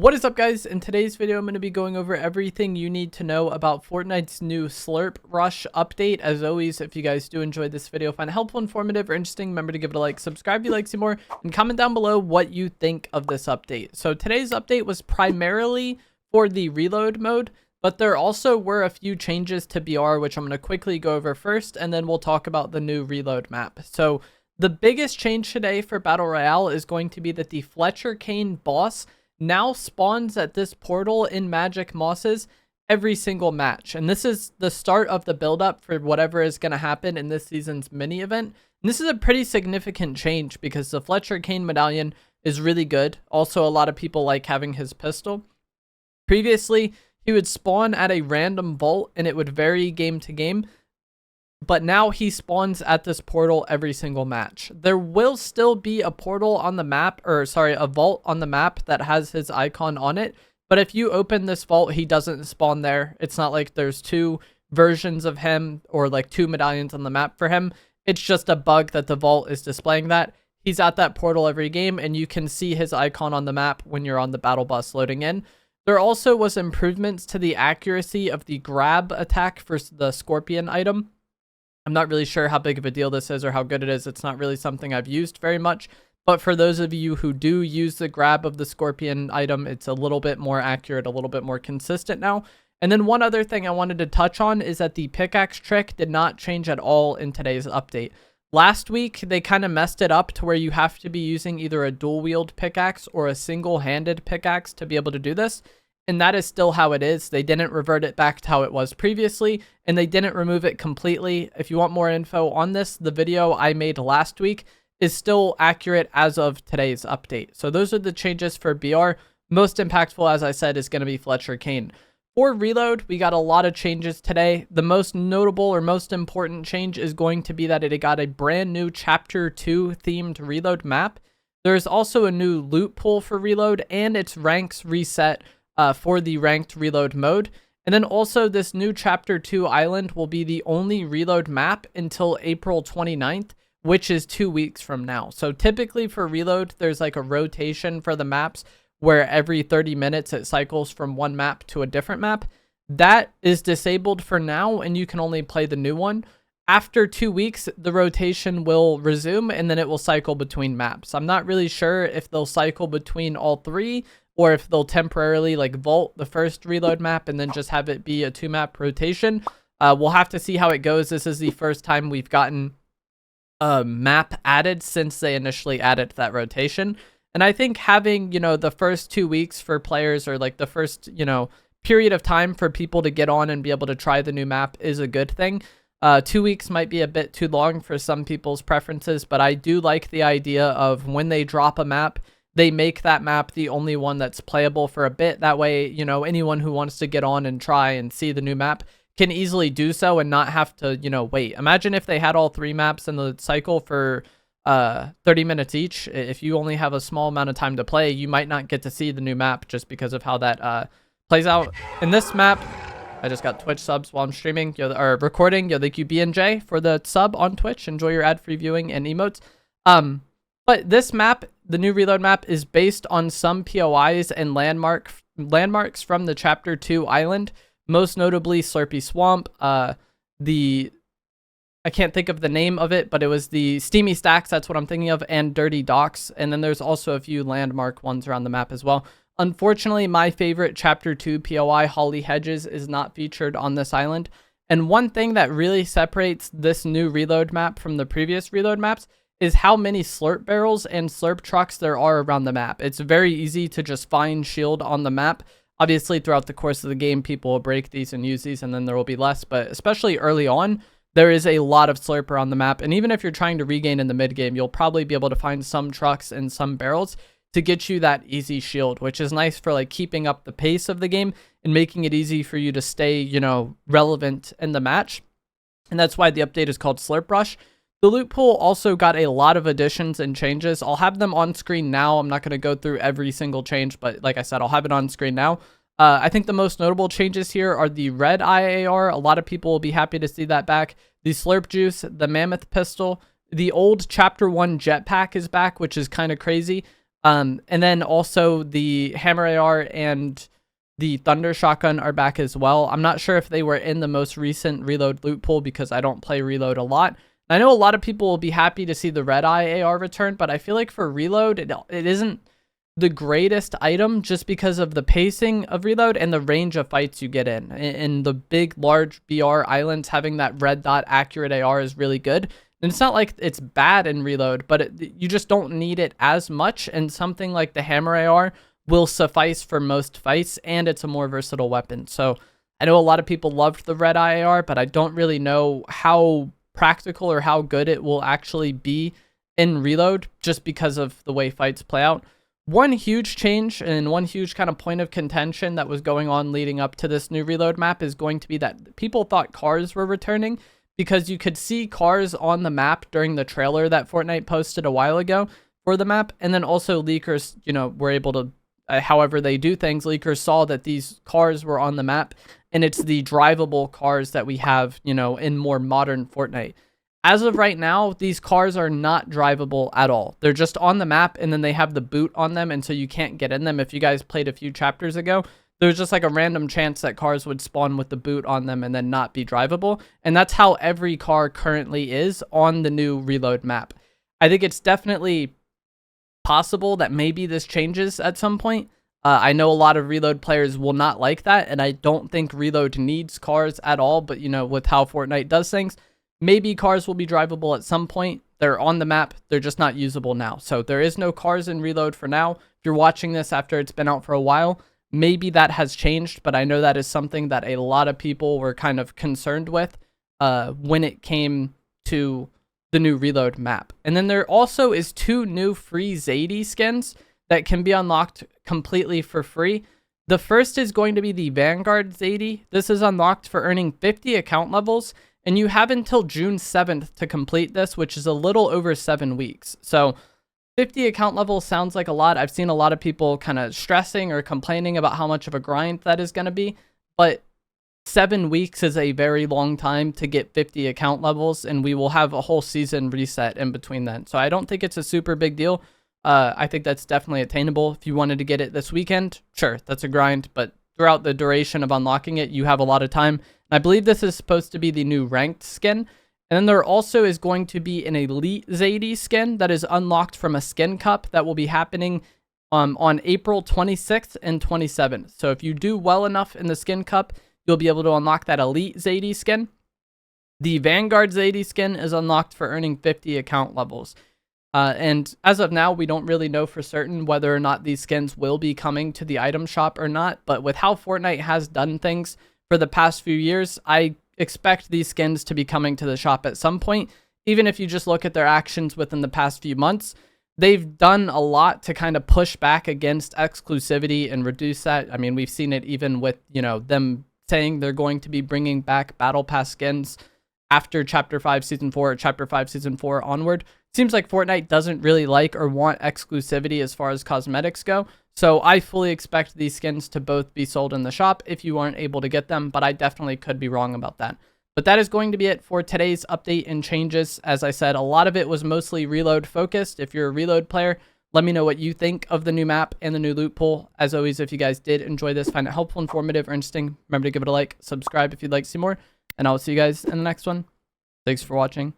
What is up, guys? In today's video, I'm going to be going over everything you need to know about Fortnite's new Slurp Rush update. As always, if you guys do enjoy this video, find it helpful, informative, or interesting, remember to give it a like, subscribe if you like to see more, and comment down below what you think of this update. So today's update was primarily for the reload mode, but there also were a few changes to BR, which I'm going to quickly go over first, and then we'll talk about the new reload map. So the biggest change today for Battle Royale is going to be that the Fletcher Kane boss now spawns at this portal in Magic Mosses every single match. And this is the start of the build-up for whatever is going to happen in this season's mini event. And this is a pretty significant change because the Fletcher Kane medallion is really good. Also, a lot of people like having his pistol. Previously, he would spawn at a random vault and it would vary game to game. But now he spawns at this portal every single match. There will still be a portal on the map, or sorry, a vault on the map that has his icon on it. But if you open this vault, he doesn't spawn there. It's not like there's two versions of him or like two medallions on the map for him. It's just a bug that the vault is displaying that. He's at that portal every game and you can see his icon on the map when you're on the battle bus loading in. There also was improvements to the accuracy of the grab attack for the Scorpion item. I'm not really sure how big of a deal this is or how good it is. It's not really something I've used very much. But for those of you who do use the grab of the Scorpion item, it's a little bit more accurate, a little bit more consistent now. And then one other thing I wanted to touch on is that the pickaxe trick did not change at all in today's update. Last week, they kind of messed it up to where you have to be using either a dual wield pickaxe or a single-handed pickaxe to be able to do this. And that is still how it is. They didn't revert it back to how it was previously, and they didn't remove it completely. If you want more info on this, the video I made last week is still accurate as of today's update. So those are the changes for BR. Most impactful, as I said, is going to be Fletcher Kane. For reload, we got a lot of changes today. The most notable or most important change is going to be that it got a brand new Chapter 2 themed reload map. There's also a new loot pool for reload, and its ranks reset for the ranked reload mode. And then also this new Chapter 2 island will be the only reload map until April 29th, which is 2 weeks from now. So typically for reload, there's like a rotation for the maps where every 30 minutes it cycles from one map to a different map. That is disabled for now, and you can only play the new one. After 2 weeks, the rotation will resume, and then it will cycle between maps. I'm not really sure if they'll cycle between all three, or if they'll temporarily like vault the first reload map and then just have it be a 2-map rotation. We'll have to see how it goes. This is the first time we've gotten a map added since they initially added that rotation. And I think having, the first 2 weeks for players, or like the first, period of time for people to get on and be able to try the new map is a good thing. 2 weeks might be a bit too long for some people's preferences, but I do like the idea of when they drop a map, they make that map the only one that's playable for a bit. That way, anyone who wants to get on and try and see the new map can easily do so and not have to, wait. Imagine if they had all three maps in the cycle for 30 minutes each. If you only have a small amount of time to play, you might not get to see the new map just because of how that plays out. In this map, I just got Twitch subs while I'm streaming or recording. Thank you, BNJ, for the sub on Twitch. Enjoy your ad-free viewing and emotes. But this map, the new reload map, is based on some POIs and landmarks from the Chapter 2 island, most notably Slurpy Swamp, I can't think of the name of it, but it was the Steamy Stacks, that's what I'm thinking of, and Dirty Docks, and then there's also a few landmark ones around the map as well. Unfortunately, my favorite Chapter 2 POI, Holly Hedges, is not featured on this island, and one thing that really separates this new reload map from the previous reload maps is how many slurp barrels and slurp trucks there are around the map. It's very easy to just find shield on the map. Obviously, throughout the course of the game, people will break these and use these, and then there will be less. But especially early on, there is a lot of slurp around the map. And even if you're trying to regain in the mid-game, you'll probably be able to find some trucks and some barrels to get you that easy shield, which is nice for like keeping up the pace of the game and making it easy for you to stay, relevant in the match. And that's why the update is called Slurp Rush. The loot pool also got a lot of additions and changes. I'll have them on screen now. I'm not going to go through every single change, but like I said, I'll have it on screen now. I think the most notable changes here are the red IAR. A lot of people will be happy to see that back. The Slurp Juice, the Mammoth Pistol, the old Chapter 1 jetpack is back, which is kind of crazy. And then also the hammer AR and the thunder shotgun are back as well. I'm not sure if they were in the most recent reload loot pool because I don't play reload a lot. I know a lot of people will be happy to see the red eye AR return, but I feel like for reload, it isn't the greatest item just because of the pacing of reload and the range of fights you get in. And the big, large BR islands, having that red dot accurate AR is really good. And it's not like it's bad in reload, but you just don't need it as much. And something like the hammer AR will suffice for most fights, and it's a more versatile weapon. So I know a lot of people loved the red eye AR, but I don't really know how practical or how good it will actually be in reload just because of the way fights play out. One huge change and one huge kind of point of contention that was going on leading up to this new reload map is going to be that people thought cars were returning because you could see cars on the map during the trailer that Fortnite posted a while ago for the map. And then also leakers, were able to, however they do things, leakers saw that these cars were on the map, and it's the drivable cars that we have, in more modern Fortnite. As of right now, these cars are not drivable at all. They're just on the map, and then they have the boot on them, and so you can't get in them. If you guys played a few chapters ago, there was just like a random chance that cars would spawn with the boot on them and then not be drivable. And that's how every car currently is on the new reload map. I think it's definitely possible that maybe this changes at some point. I know a lot of reload players will not like that, and I don't think reload needs cars at all, but with how Fortnite does things, maybe cars will be drivable at some point. They're on the map, they're just not usable now. So there is no cars in reload for now. If you're watching this after it's been out for a while, maybe that has changed, but I know that is something that a lot of people were kind of concerned with when it came to the new reload map. And then there also is 2 new free Zadie skins that can be unlocked completely for free. The first is going to be the Vanguard Zadie. This is unlocked for earning 50 account levels, and you have until June 7th to complete this, which is a little over 7 weeks. So 50 account levels sounds like a lot. I've seen a lot of people kind of stressing or complaining about how much of a grind that is going to be, but 7 weeks is a very long time to get 50 account levels, and we will have a whole season reset in between then. So I don't think it's a super big deal. I think that's definitely attainable. If you wanted to get it this weekend, sure, that's a grind, but throughout the duration of unlocking it, you have a lot of time. And I believe this is supposed to be the new ranked skin. And then there also is going to be an Elite Zadie skin that is unlocked from a skin cup that will be happening on April 26th and 27th. So if you do well enough in the skin cup, you'll be able to unlock that Elite Zadie skin. The Vanguard Zadie skin is unlocked for earning 50 account levels. And as of now, we don't really know for certain whether or not these skins will be coming to the item shop or not. But with how Fortnite has done things for the past few years, I expect these skins to be coming to the shop at some point. Even if you just look at their actions within the past few months, they've done a lot to kind of push back against exclusivity and reduce that. I mean, we've seen it even with, them saying they're going to be bringing back Battle Pass skins after Chapter 5 Season 4 or Chapter 5 Season 4 onward. Seems like Fortnite doesn't really like or want exclusivity as far as cosmetics go. So I fully expect these skins to both be sold in the shop if you aren't able to get them, but I definitely could be wrong about that. But that is going to be it for today's update and changes. As I said, a lot of it was mostly reload focused. If you're a reload player, let me know what you think of the new map and the new loot pool. As always, if you guys did enjoy this, find it helpful, informative, or interesting, remember to give it a like, subscribe if you'd like to see more, and I'll see you guys in the next one. Thanks for watching.